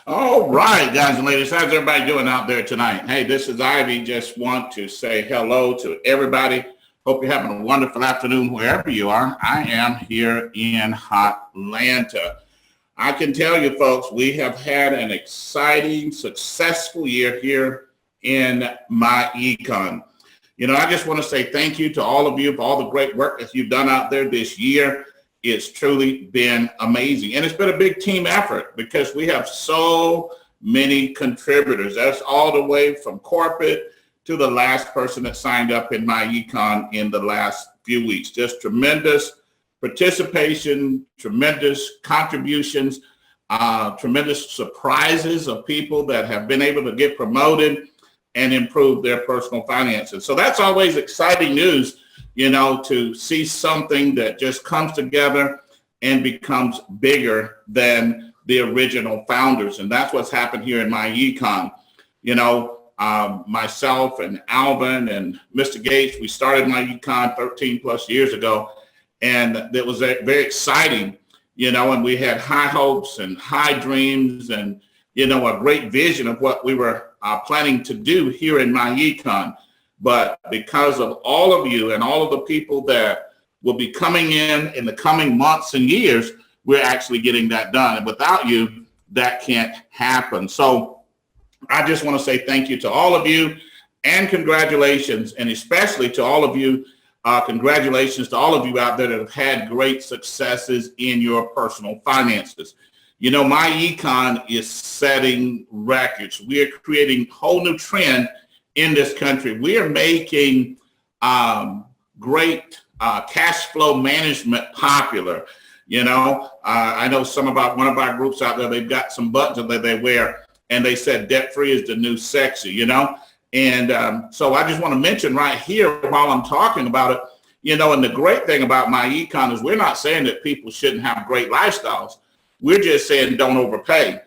All right, guys and ladies, how's everybody doing out there tonight? Hey, this is Ivy. Just want to say hello to everybody. Hope you're having a wonderful afternoon wherever you are. I am here in Atlanta. I can tell you, folks, we have had an exciting, successful year here in myEcon. You know, I just want to say thank you to all of you for all the great work that you've done out there this year. It's truly been amazing. And it's been a big team effort because we have so many contributors. That's all the way from corporate to the last person that signed up in myEcon in the last few weeks. Just tremendous participation, tremendous contributions, tremendous surprises of people that have been able to get promoted and improve their personal finances. So that's always exciting news, you know, to see something that just comes together and becomes bigger than the original founders. And that's what's happened here in myEcon. You know, myself and Alvin and Mr. Gates, we started myEcon 13 plus years ago. And it was very exciting, you know, and we had high hopes and high dreams and, you know, a great vision of what we were planning to do here in myEcon. But because of all of you and all of the people that will be coming in the coming months and years, we're actually getting that done. And without you, that can't happen. So I just want to say thank you to all of you and congratulations, and especially to all of you. Congratulations to all of you out there that have had great successes in your personal finances. You know, myEcon is setting records. We are creating a whole new trend in this country. We are making great cash flow management popular. You know, I know one of our groups out there, they've got some buttons that they wear, and they said debt-free is the new sexy, you know. And so I just want to mention right here while I'm talking about it, you know, and the great thing about myEcon is we're not saying that people shouldn't have great lifestyles. We're just saying don't overpay.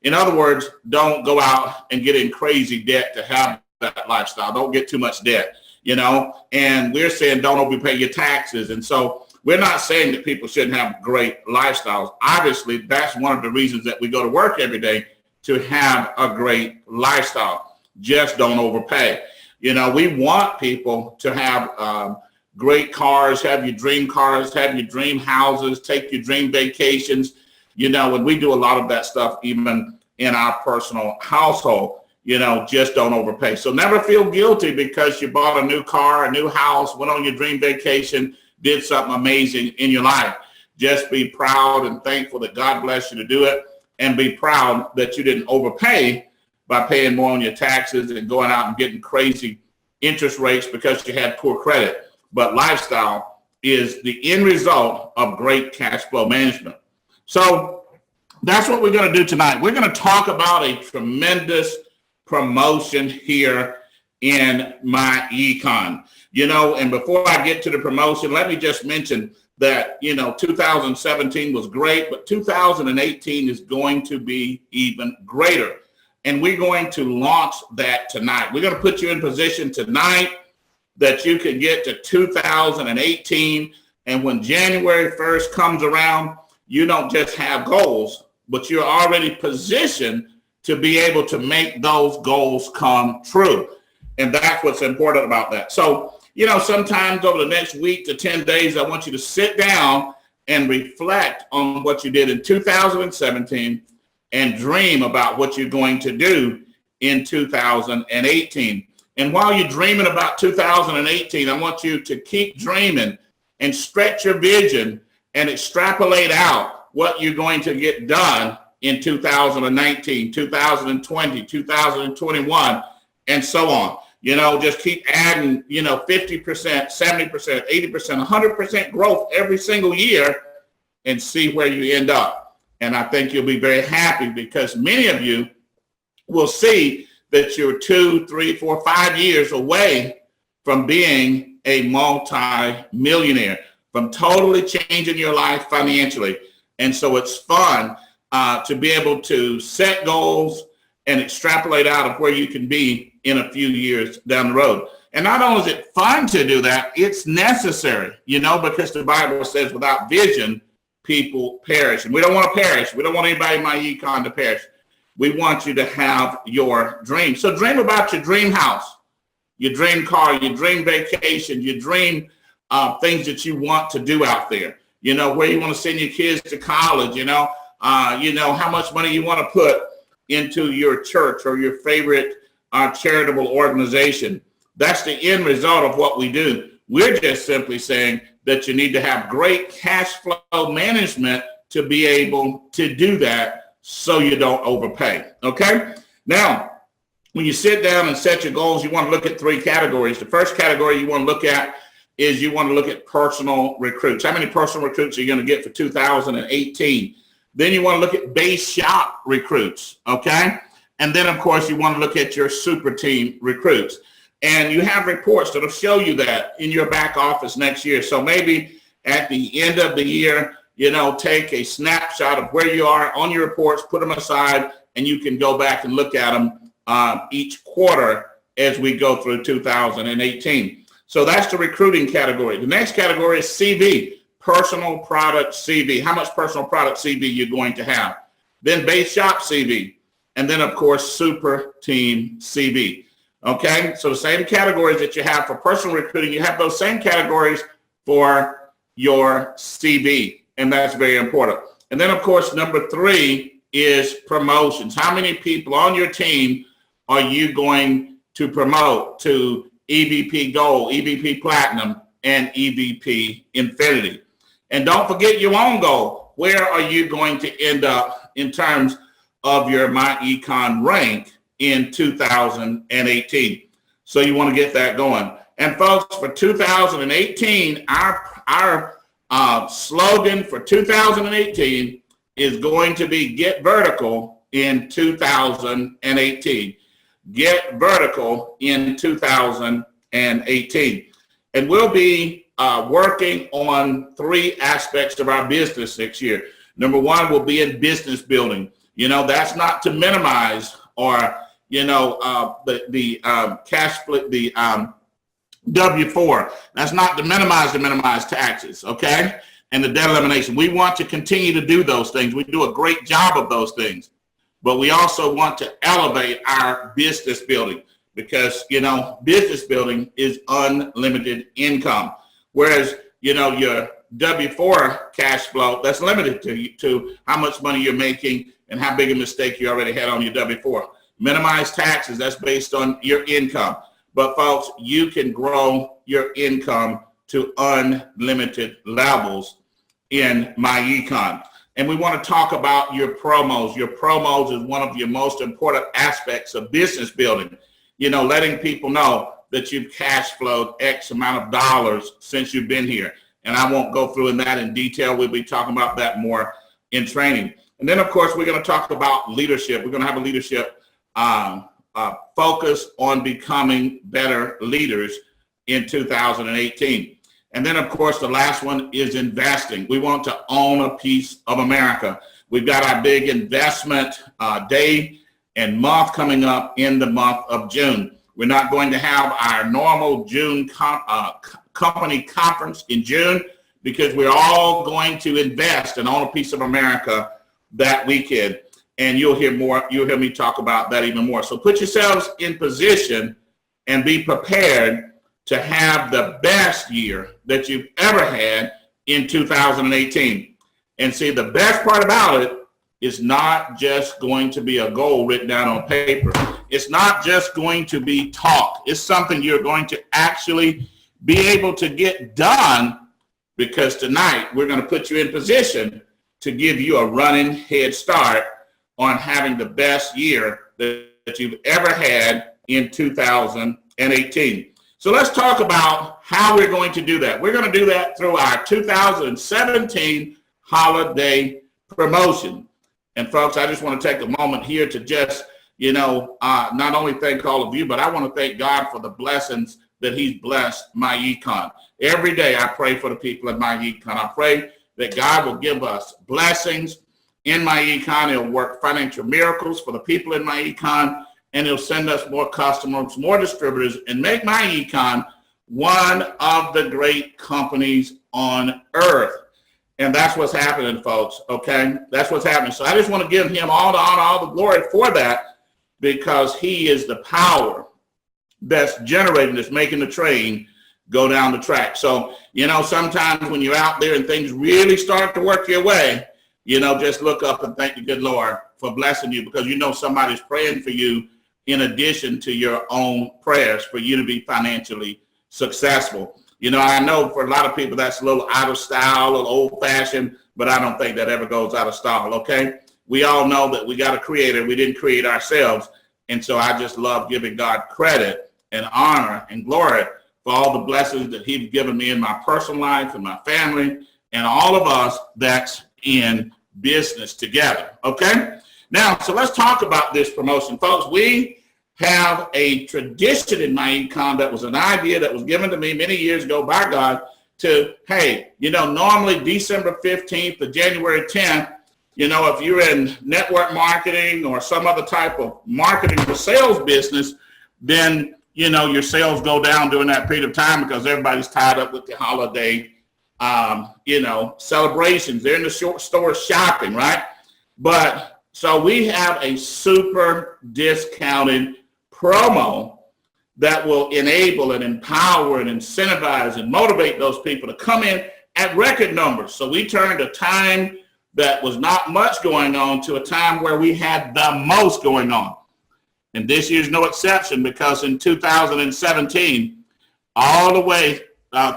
In other words, don't go out and get in crazy debt to have that lifestyle. Don't get too much debt, you know, and we're saying don't overpay your taxes. And so we're not saying that people shouldn't have great lifestyles. Obviously, that's one of the reasons that we go to work every day, to have a great lifestyle. Just don't overpay. You know, we want people to have great cars, have your dream cars, have your dream houses, take your dream vacations, you know, and we do a lot of that stuff even in our personal household. You know, just don't overpay. So never feel guilty because you bought a new car, a new house, went on your dream vacation, did something amazing in your life. Just be proud and thankful that God blessed you to do it, and be proud that you didn't overpay by paying more on your taxes and going out and getting crazy interest rates because you had poor credit. But lifestyle is the end result of great cash flow management. So that's what we're going to do tonight. We're going to talk about a tremendous promotion here in myEcon. You know, and before I get to the promotion, let me just mention that, you know, 2017 was great, but 2018 is going to be even greater. And we're going to launch that tonight. We're going to put you in position tonight that you can get to 2018. And when January 1st comes around, you don't just have goals, but you're already positioned to be able to make those goals come true. And that's what's important about that. So, you know, sometimes over the next week to 10 days, I want you to sit down and reflect on what you did in 2017 and dream about what you're going to do in 2018. And while you're dreaming about 2018, I want you to keep dreaming and stretch your vision and extrapolate out what you're going to get done in 2019, 2020, 2021, and so on. You know, just keep adding, you know, 50%, 70%, 80%, 100% growth every single year and see where you end up. And I think you'll be very happy because many of you will see that you're 2, 3, 4, 5 years away from being a multi-millionaire, from totally changing your life financially. And so it's fun to be able to set goals and extrapolate out of where you can be in a few years down the road. And not only is it fun to do that, it's necessary, you know, because the Bible says without vision, people perish. And we don't want to perish. We don't want anybody in myEcon to perish. We want you to have your dream. So dream about your dream house, your dream car, your dream vacation, your dream things that you want to do out there. You know, where you want to send your kids to college, how much money you want to put into your church or your favorite charitable organization. That's the end result of what we do. We're just simply saying that you need to have great cash flow management to be able to do that so you don't overpay, okay? Now, when you sit down and set your goals, you want to look at three categories. The first category you want to look at is you want to look at personal recruits. How many personal recruits are you going to get for 2018? Then you want to look at base shop recruits, okay? And then, of course, you want to look at your super team recruits. And you have reports that'll show you that in your back office next year. So maybe at the end of the year, take a snapshot of where you are on your reports, put them aside, and you can go back and look at them each quarter as we go through 2018. So that's the recruiting category. The next category is CV, personal product CV. How much personal product CV you're going to have. Then base shop CV. And then, of course, super team CV. Okay, so the same categories that you have for personal recruiting, you have those same categories for your CV, and that's very important. And then, of course, number 3 is promotions. How many people on your team are you going to promote to EVP Gold, EVP Platinum, and EVP Infinity? And don't forget your own goal. Where are you going to end up in terms of your myEcon rank in 2018? So you want to get that going. And folks, for 2018, our slogan for 2018 is going to be get vertical in 2018. Get vertical in 2018. And we'll be working on 3 aspects of our business next year. Number 1 will be in business building. That's not to minimize or the cash split, the W-4. That's not to minimize taxes, okay? And the debt elimination. We want to continue to do those things. We do a great job of those things. But we also want to elevate our business building because, business building is unlimited income. Whereas, your W-4 cash flow, that's limited to how much money you're making and how big a mistake you already had on your W-4. Minimize taxes, that's based on your income. But folks, you can grow your income to unlimited levels in myEcon. And we want to talk about your promos. Your promos is one of your most important aspects of business building. Letting people know that you've cash flowed X amount of dollars since you've been here. And I won't go through that in detail. We'll be talking about that more in training. And then, of course, we're going to talk about leadership. We're going to have a leadership focus on becoming better leaders in 2018. And then, of course, the last one is investing. We want to own a piece of America. We've got our big investment day and month coming up in the month of June. We're not going to have our normal June company conference in June because we're all going to invest and own a piece of America that weekend. And you'll hear me talk about that even more. So put yourselves in position and be prepared to have the best year that you've ever had in 2018. And see, the best part about it is not just going to be a goal written down on paper. It's not just going to be talk. It's something you're going to actually be able to get done because tonight we're going to put you in position to give you a running head start on having the best year that you've ever had in 2018. So let's talk about how we're going to do that. We're going to do that through our 2017 holiday promotion. And folks, I just want to take a moment here to just, not only thank all of you, but I want to thank God for the blessings that he's blessed myEcon. Every day I pray for the people at myEcon. I pray that God will give us blessings in myEcon. He'll work financial miracles for the people in myEcon, and he'll send us more customers, more distributors, and make myEcon one of the great companies on earth. And that's what's happening, folks, okay? That's what's happening. So I just want to give him all the honor, all the glory for that, because he is the power that's generating this, making the train go down the track. So, sometimes when you're out there and things really start to work your way, just look up and thank the good Lord for blessing you, because somebody's praying for you in addition to your own prayers for you to be financially successful. I know for a lot of people that's a little out of style, a little old-fashioned, but I don't think that ever goes out of style, okay? We all know that we got a creator. We didn't create ourselves. And so I just love giving God credit and honor and glory for all the blessings that he's given me in my personal life and my family and all of us that's in business together, okay? Now, so let's talk about this promotion. Folks, we have a tradition in myEcon that was an idea that was given to me many years ago by God to, hey, normally December 15th to January 10th, if you're in network marketing or some other type of marketing for sales business, then, your sales go down during that period of time because everybody's tied up with the holiday, celebrations. They're in the store shopping, right? But so we have a super discounted promo that will enable and empower and incentivize and motivate those people to come in at record numbers. So we turned a time that was not much going on to a time where we had the most going on. And this year's no exception, because in 2017, all the way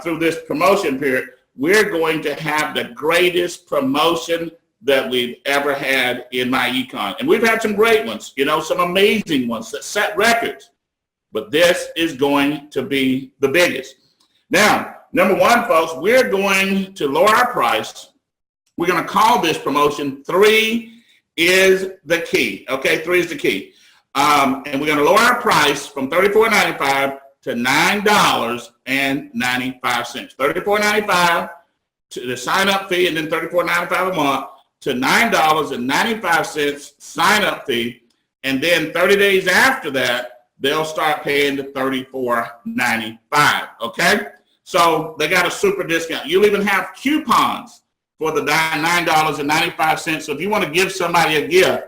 through this promotion period, we're going to have the greatest promotion that we've ever had in myEcon. And we've had some great ones, some amazing ones that set records. But this is going to be the biggest. Now, number one, folks, we're going to lower our price. We're going to call this promotion 3 is the key. Okay, 3 is the key. And we're going to lower our price from $34.95 to $9.95. $34.95 to the sign-up fee, and then $34.95 a month to $9.95 sign-up fee. And then 30 days after that, they'll start paying the $34.95. Okay? So they got a super discount. You'll even have coupons for the $9.95. So if you want to give somebody a gift,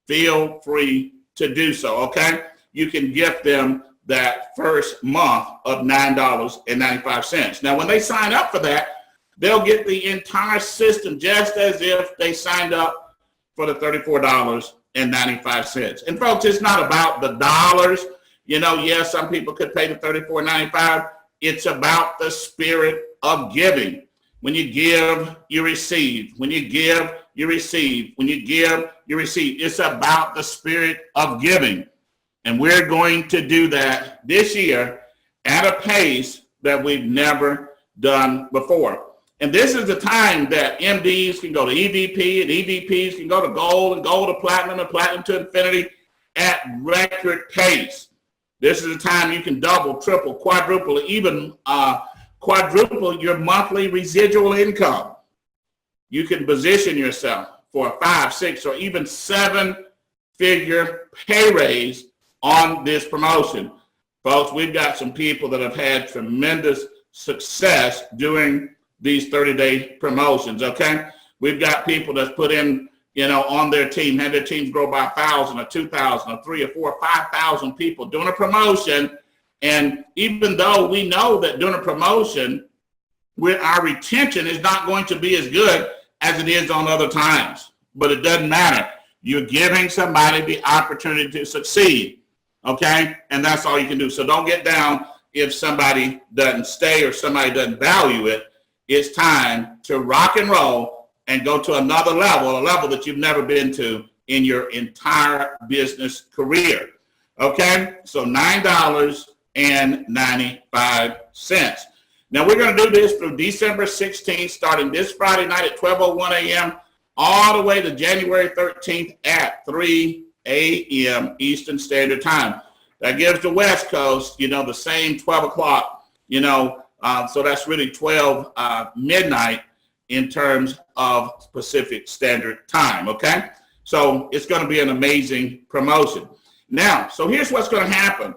feel free to do so, okay? You can gift them that first month of $9.95. Now, when they sign up for that, they'll get the entire system just as if they signed up for the $34.95. And folks, it's not about the dollars. Yes, some people could pay the $34.95. It's about the spirit of giving. When you give, you receive. When you give, you receive. When you give, you receive. It's about the spirit of giving. And we're going to do that this year at a pace that we've never done before. And this is the time that MDs can go to EVP, and EVPs can go to gold, and gold to platinum, and platinum to infinity at record pace. This is the time you can double, triple, quadruple, even quadruple your monthly residual income. You can position yourself for a 5, 6, or even 7-figure pay raise on this promotion. Folks, we've got some people that have had tremendous success doing these 30-day promotions, okay? We've got people that's put in, on their team, had their teams grow by 1,000 or 2,000 or 3 or 4 or 5,000 people doing a promotion. And even though we know that during a promotion, our retention is not going to be as good as it is on other times, but it doesn't matter. You're giving somebody the opportunity to succeed, okay? And that's all you can do. So don't get down if somebody doesn't stay or somebody doesn't value it. It's time to rock and roll and go to another level, a level that you've never been to in your entire business career, okay? So $9.95. Now, we're going to do this through December 16th, starting this Friday night at 12:01 a.m., all the way to January 13th at 3 a.m. Eastern Standard Time. That gives the West Coast, the same 12 o'clock, so that's really 12 midnight in terms of Pacific Standard Time, okay? So it's going to be an amazing promotion. Now, so here's what's going to happen.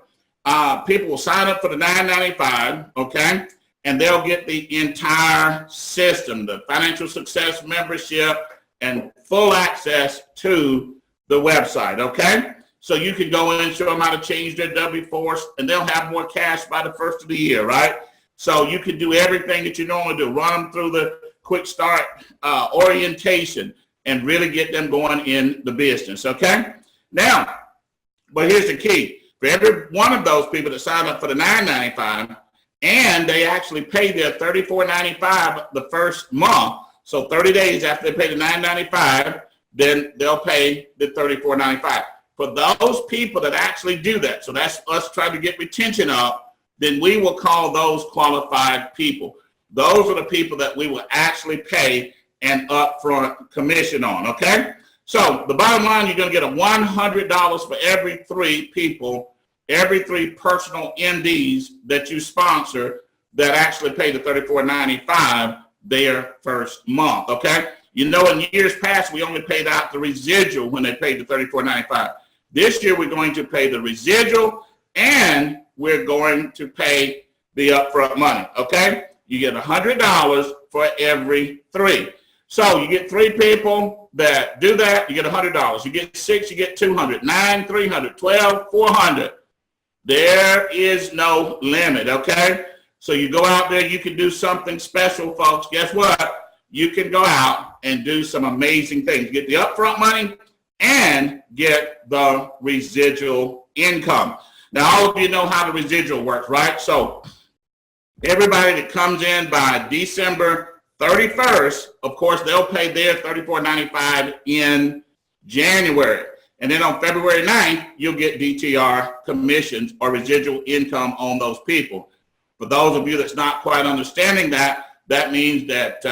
People will sign up for the $9.95, okay? and they'll get the entire system, the financial success membership, and full access to the website, okay? So you can go in, show them how to change their W-4s, and they'll have more cash by the first of the year, right? So you can do everything that you normally do, run them through the quick start orientation, and really get them going in the business, okay? Now, but here's the key. For every one of those people that sign up for the $9.95, and they actually pay their $34.95 the first month, so 30 days after they pay the $9.95, then they'll pay the $34.95. For those people that actually do that, so that's us trying to get retention up, then we will call those qualified people. Those are the people that we will actually pay an upfront commission on, okay? So the bottom line, you're going to get a $100 for every 3 people, every 3 personal MDs that you sponsor that actually pay the $34.95 their first month, okay? You know, in years past, we only paid out the residual when they paid the $34.95. This year, we're going to pay the residual, and we're going to pay the upfront money, okay? You get $100 for every 3. So you get 3 people that do that, you get $100. You get 6, you get $200. 9, $300. 12, $400. There is no limit, okay? So you go out there, you can do something special, folks. Guess what? You can go out and do some amazing things. Get the upfront money and get the residual income. Now, all of you know how the residual works, right? So everybody that comes in by December 31st, of course, they'll pay their $34.95 in January. And then on February 9th, you'll get DTR commissions or residual income on those people. For those of you that's not quite understanding that, that means that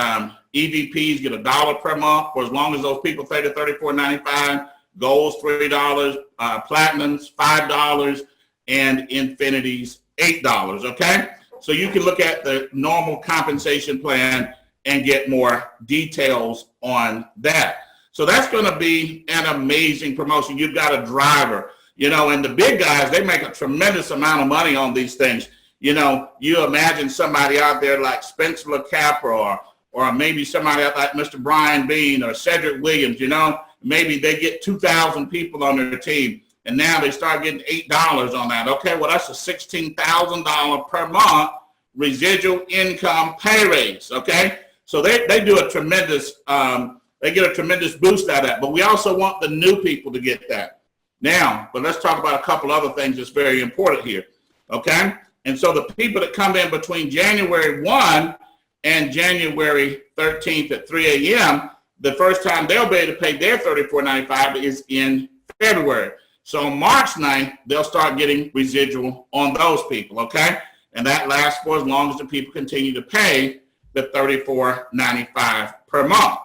EVPs get $1 per month for as long as those people pay the $34.95, Golds $3, Platinums $5, and Infinities $8, okay? So you can look at the normal compensation plan and get more details on that. So that's going to be an amazing promotion. You've got a driver, you know, and the big guys, they make a tremendous amount of money on these things. You know, you imagine somebody out there like Spencer LaCapra or maybe somebody like Mr. Brian Bean or Cedric Williams, you know, maybe they get 2,000 people on their team, and now they start getting $8 on that. Okay, well, that's a $16,000 per month residual income pay raise, okay? So they do a tremendous, they get a tremendous boost out of that. But we also want the new people to get that. Now, but let's talk about a couple other things that's very important here, okay? And so the people that come in between January 1 and January 13th at 3 a.m., the first time they'll be able to pay their $34.95 is in February. So March 9th, they'll start getting residual on those people, okay? And that lasts for as long as the people continue to pay the $34.95 per month.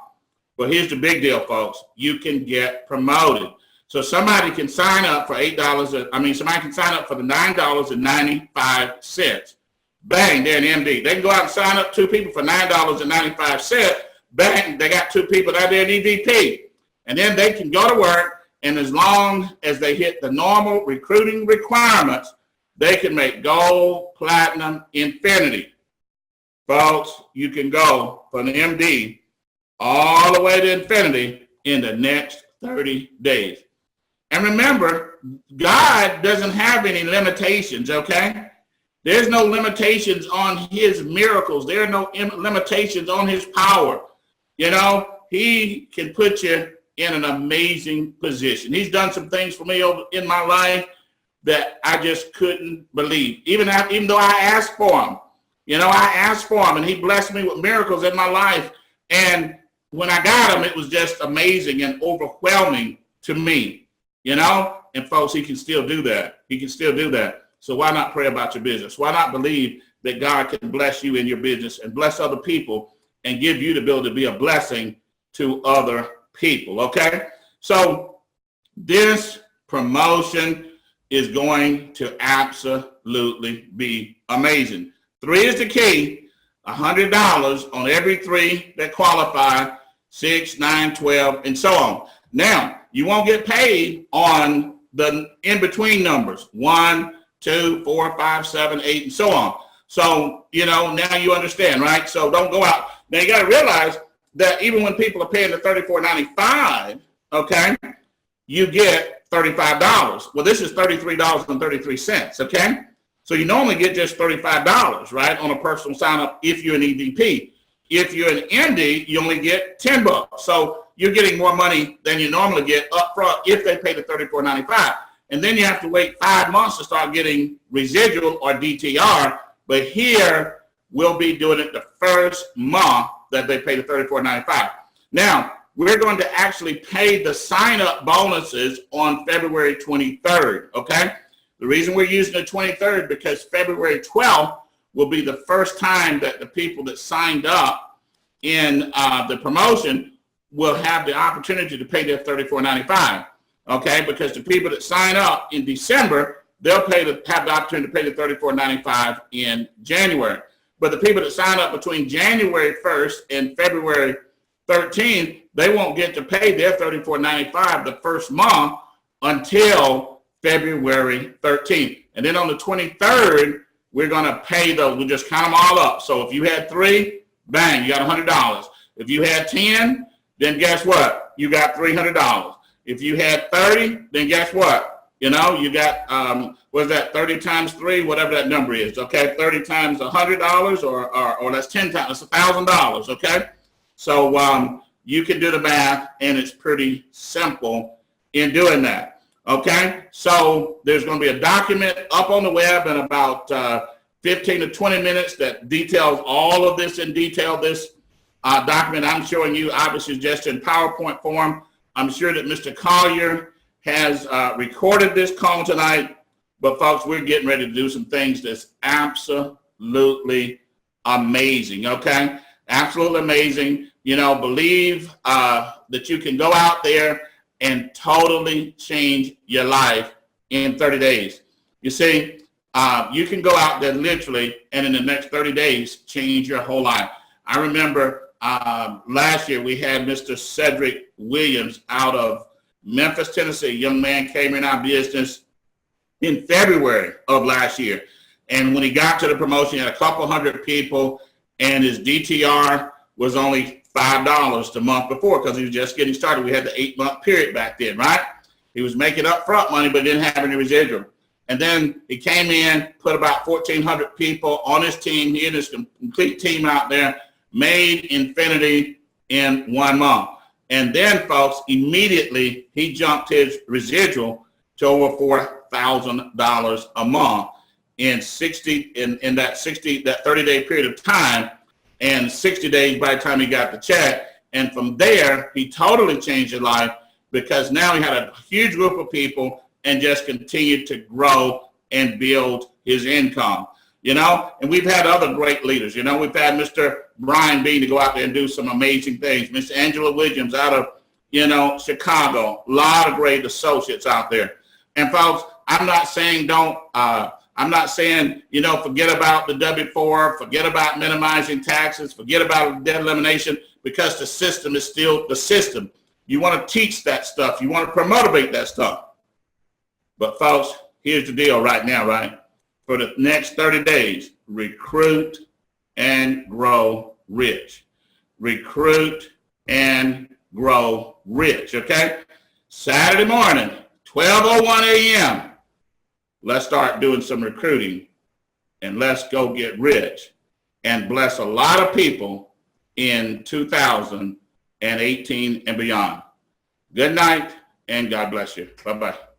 But here's the big deal, folks. You can get promoted. So somebody can sign up for somebody can sign up for the $9.95. Bang, they're an MD. They can go out and sign up 2 people for $9.95. Bang, they got 2 people that they're an EVP. And then they can go to work, and as long as they hit the normal recruiting requirements, they can make Gold, Platinum, Infinity. Folks, you can go from the MD all the way to Infinity in the next 30 days. And remember, God doesn't have any limitations, okay? There's no limitations on his miracles. There are no limitations on his power. You know, he can put you in an amazing position. He's done some things for me in my life that I just couldn't believe. Even though I asked for him, you know, I asked for him, and he blessed me with miracles in my life. And when I got him, it was just amazing and overwhelming to me, you know. And folks, he can still do that. He can still do that. So why not pray about your business? Why not believe that God can bless you in your business and bless other people and give you the ability to be a blessing to other people, okay? So this promotion is going to absolutely be amazing. 3 is the key, $100 on every 3 that qualify, 6, 9, 12, and so on. Now, you won't get paid on the in-between numbers, 1, 2, 4, 5, 7, 8, and so on. So, now you understand, right? So don't go out. Now you got to realize that even when people are paying the $34.95, okay, you get $35. Well, this is $33.33, okay? So you normally get just $35, right, on a personal sign-up if you're an EVP. If you're an ND, you only get $10. So you're getting more money than you normally get up front if they pay the $34.95. And then you have to wait 5 months to start getting residual or DTR. But here, we'll be doing it the first month that they pay the $34.95. Now, we're going to actually pay the sign-up bonuses on February 23rd, okay? The reason we're using the 23rd because February 12th will be the first time that the people that signed up in the promotion will have the opportunity to pay their $34.95, okay? Because the people that sign up in December, they'll have the opportunity to pay the $34.95 in January. But the people that sign up between January 1st and February 13th, they won't get to pay their $34.95 the first month until February 13th. And then on the 23rd, we're going to pay those. We'll just count them all up. So if you had 3, bang, you got $100. If you had 10, then guess what? You got $300. If you had 30, then guess what? You got, what's that, 30 times 3, whatever that number is, okay? 30 times $100 or that's 10 times, that's $1,000, okay? So you can do the math, and it's pretty simple in doing that, okay? So there's going to be a document up on the web in about 15 to 20 minutes that details all of this in detail. This document I'm showing you obviously is just in PowerPoint form. I'm sure that Mr. Collier has recorded this call tonight, but folks, we're getting ready to do some things that's absolutely amazing, okay? Absolutely amazing. Believe that you can go out there and totally change your life in 30 days. You see, you can go out there literally and in the next 30 days change your whole life. I remember last year we had Mr. Cedric Williams out of Memphis, Tennessee. A young man came in our business in February of last year. And when he got to the promotion, he had a couple hundred people, and his DTR was only $5 the month before because he was just getting started. We had the 8-month period back then, right? He was making upfront money, but didn't have any residual. And then he came in, put about 1,400 people on his team. He and his complete team out there made infinity in 1 month. And then, folks, immediately he jumped his residual to over $4,000 a month in that 30-day period of time, and 60 days by the time he got the check. And from there, he totally changed his life because now he had a huge group of people and just continued to grow and build his income. And we've had other great leaders. We've had Mr. Brian Bean to go out there and do some amazing things. Miss Angela Williams out of, Chicago. A lot of great associates out there. And folks, I'm not saying forget about the W-4, forget about minimizing taxes, forget about debt elimination, because the system is still the system. You want to teach that stuff. You want to promote that stuff. But folks, here's the deal right now, right? For the next 30 days, recruit and grow rich. Recruit and grow rich, okay? Saturday morning, 12:01 a.m., let's start doing some recruiting, and let's go get rich and bless a lot of people in 2018 and beyond. Good night, and God bless you. Bye-bye.